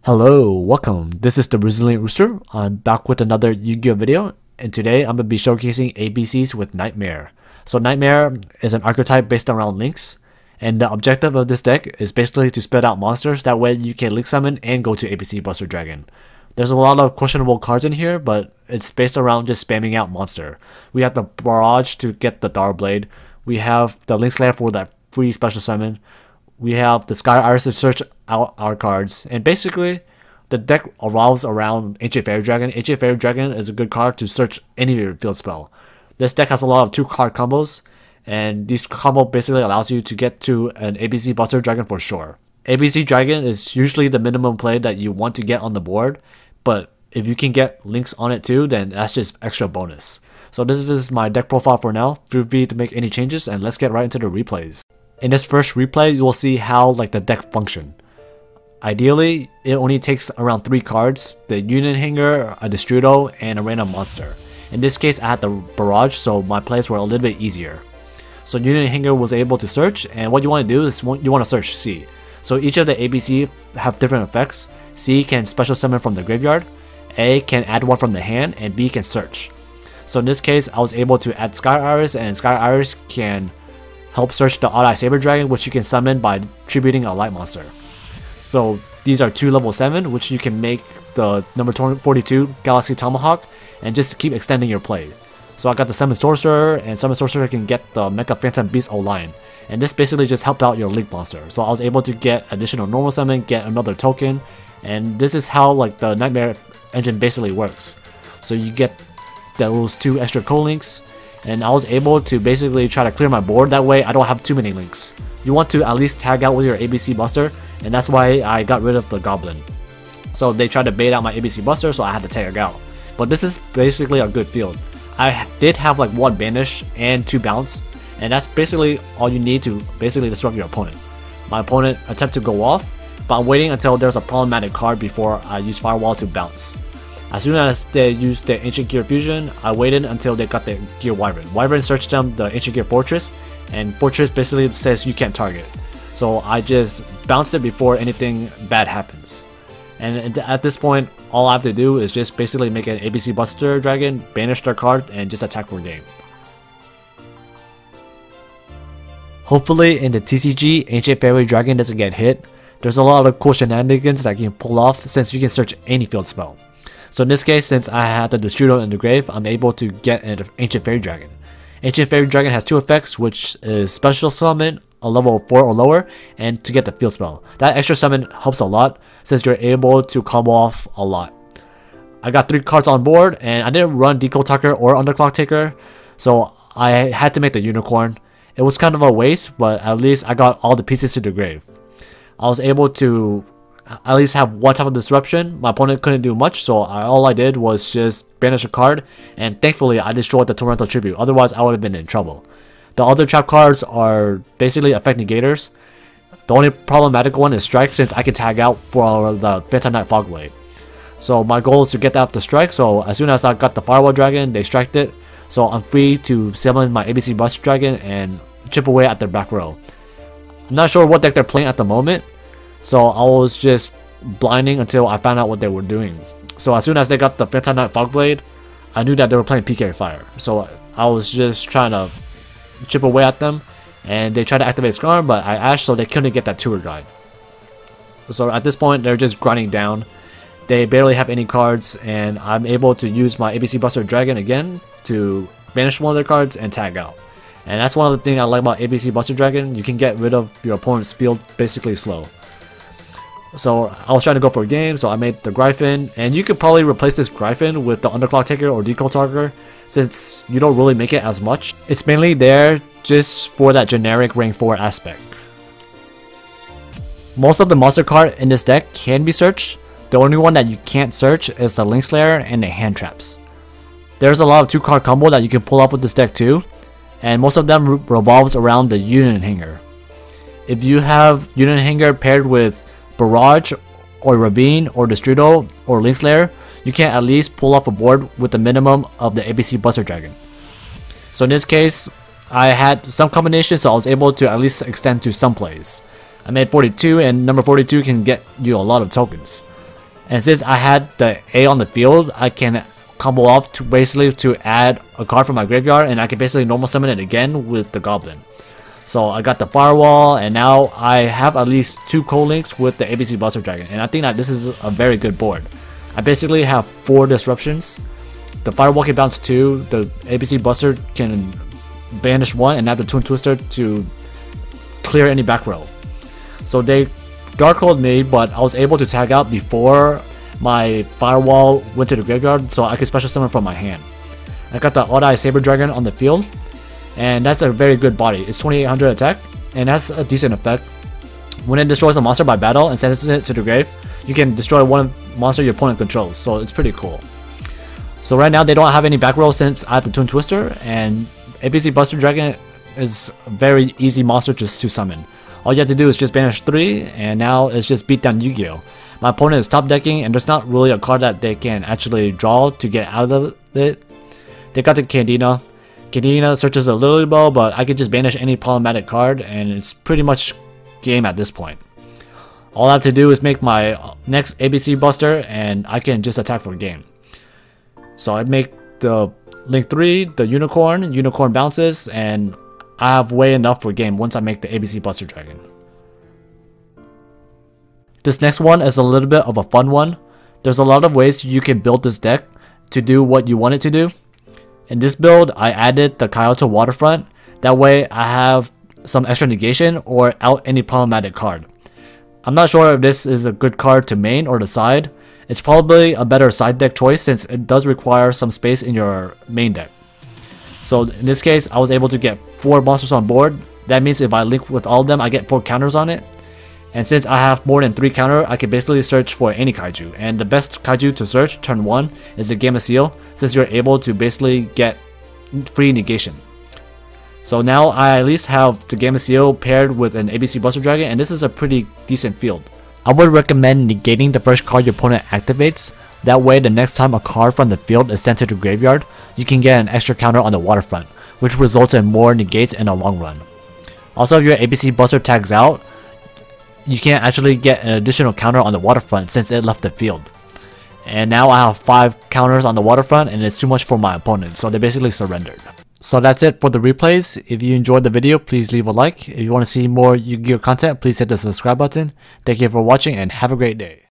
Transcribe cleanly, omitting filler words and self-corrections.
Hello, welcome. This is the Resilient Rooster. I'm back with another Yu-Gi-Oh video, and today I'm going to be showcasing ABCs with Knightmare. So Knightmare is an archetype based around links, and the objective of this deck is basically to spread out monsters, that way you can link summon and go to ABC Buster Dragon. There's a lot of questionable cards in here, but it's based around just spamming out monster. We have the Barrage to get the Dar Blade, we have the Link Slayer for that free special summon, we have the Sky Iris to search out our cards, and basically the deck revolves around Ancient Fairy Dragon. Ancient Fairy Dragon is a good card to search any field spell. This deck has a lot of 2-card combos, and this combo basically allows you to get to an ABC Buster Dragon for sure. ABC Dragon is usually the minimum play that you want to get on the board, but if you can get links on it too, then that's just extra bonus. So this is my deck profile for now. Feel free to make any changes, and let's get right into the replays. In this first replay, you will see how the deck function. Ideally, it only takes around 3 cards, the Union Hanger, a Destrudo, and a random monster. In this case, I had the Barrage, so my plays were a little bit easier. So Union Hanger was able to search, and what you want to do is you want to search C. So each of the ABC have different effects. C can special summon from the graveyard, A can add one from the hand, and B can search. So in this case, I was able to add Sky Iris, and Sky Iris can help search the Odd-Eye Saber Dragon, which you can summon by tributing a light monster. So these are 2 level 7, which you can make the number 42 Galaxy Tomahawk and just keep extending your play. So I got the Summon Sorcerer, and Summon Sorcerer can get the Mecha Phantom Beast O-Line, and this basically just helped out your Link monster. So I was able to get additional normal summon, get another token, and this is how the Knightmare engine basically works. So you get those 2 extra co-links, and I was able to basically try to clear my board, that way I don't have too many links. You want to at least tag out with your ABC Buster, and that's why I got rid of the Goblin. So they tried to bait out my ABC Buster, so I had to tag out. But this is basically a good field. I did have 1 Banish and 2 Bounce, and that's basically all you need to basically disrupt your opponent. My opponent attempted to go off, but I'm waiting until there's a problematic card before I use Firewall to bounce. As soon as they used the Ancient Gear Fusion, I waited until they got the Gear Wyvern. Wyvern searched them the Ancient Gear Fortress, and Fortress basically says you can't target. So I just bounced it before anything bad happens. And at this point, all I have to do is just basically make an ABC Buster Dragon, banish their card, and just attack for game. Hopefully in the TCG, Ancient Fairy Dragon doesn't get hit. There's a lot of cool shenanigans that you can pull off since you can search any field spell. So in this case, since I had the Destrudo in the grave, I'm able to get an Ancient Fairy Dragon. Ancient Fairy Dragon has 2 effects, which is Special Summon, a level 4 or lower, and to get the field spell. That extra summon helps a lot, since you're able to combo off a lot. I got 3 cards on board, and I didn't run Decode Talker or Underclock Taker, so I had to make the Unicorn. It was kind of a waste, but at least I got all the pieces to the grave. I was able to at least have 1 type of disruption. My opponent couldn't do much, so all I did was just banish a card, and thankfully I destroyed the Torrential Tribute, otherwise I would have been in trouble. The other trap cards are basically effect negators. The only problematic one is Strike, since I can tag out for the Phantom Knight Fogblade. So my goal is to get that up to Strike, so as soon as I got the Firewall Dragon, they striked it, so I'm free to summon my ABC Buster Dragon and chip away at their back row. I'm not sure what deck they're playing at the moment, so I was just blinding until I found out what they were doing. So as soon as they got the Phantom Knight Fogblade, I knew that they were playing PK Fire. So I was just trying to chip away at them, and they tried to activate Scar, but I ashed, so they couldn't get that tour guide. So at this point, they're just grinding down. They barely have any cards, and I'm able to use my ABC Buster Dragon again to banish one of their cards and tag out. And that's one of the things I like about ABC Buster Dragon. You can get rid of your opponent's field basically slow. So I was trying to go for a game, so I made the Gryphon, and you could probably replace this Gryphon with the Underclock Taker or Decode Talker, since you don't really make it as much. It's mainly there just for that generic rank 4 aspect. Most of the monster card in this deck can be searched. The only one that you can't search is the Link Slayer and the Hand Traps. There's a lot of 2-card combo that you can pull off with this deck too, and most of them revolves around the Union Hanger. If you have Union Hanger paired with Barrage or Ravine or Destrudo or Link Slayer, you can at least pull off a board with the minimum of the ABC Buster Dragon. So in this case, I had some combinations, so I was able to at least extend to some plays. I made 42, and number 42 can get you a lot of tokens. And since I had the A on the field, I can combo off to basically to add a card from my graveyard, and I can basically normal summon it again with the Goblin. So I got the Firewall, and now I have at least 2 Cold Links with the ABC Buster Dragon, and I think that this is a very good board. I basically have 4 disruptions. The Firewall can bounce 2, the ABC Buster can banish 1, and have the Twin Twister to clear any back row. So they Darkhold me, but I was able to tag out before my Firewall went to the graveyard, so I could special summon from my hand. I got the Odd-Eye Saber Dragon on the field, and that's a very good body. It's 2800 attack, and that's a decent effect. When it destroys a monster by battle and sends it to the grave, you can destroy one monster your opponent controls, so it's pretty cool. So right now they don't have any back row since I have the Twin Twister, and ABC Buster Dragon is a very easy monster just to summon. All you have to do is just banish 3, and now it's just beat down Yu-Gi-Oh! My opponent is top decking, and there's not really a card that they can actually draw to get out of it. They got the Candina. Candina searches a Lily Bow, but I can just banish any problematic card, and it's pretty much game at this point. All I have to do is make my next ABC Buster, and I can just attack for a game. So I make the Link 3, the Unicorn bounces, and I have way enough for a game once I make the ABC Buster Dragon. This next one is a little bit of a fun one. There's a lot of ways you can build this deck to do what you want it to do. In this build, I added the Kyoto Waterfront. That way I have some extra negation or out any problematic card. I'm not sure if this is a good card to main or the side. It's probably a better side deck choice since it does require some space in your main deck. So in this case, I was able to get 4 monsters on board. That means if I link with all of them, I get 4 counters on it. And since I have more than 3 counter, I can basically search for any kaiju. And the best kaiju to search turn 1 is the Gamma Seal, since you're able to basically get free negation. So now I at least have the Gamma Seal paired with an ABC Buster Dragon, and this is a pretty decent field. I would recommend negating the first card your opponent activates. That way the next time a card from the field is sent to the graveyard, you can get an extra counter on the waterfront, which results in more negates in the long run. Also, if your ABC Buster tags out, you can't actually get an additional counter on the waterfront since it left the field. And now I have 5 counters on the waterfront, and it's too much for my opponent, so they basically surrendered. So that's it for the replays. If you enjoyed the video, please leave a like. If you want to see more Yu-Gi-Oh content, please hit the subscribe button. Thank you for watching and have a great day.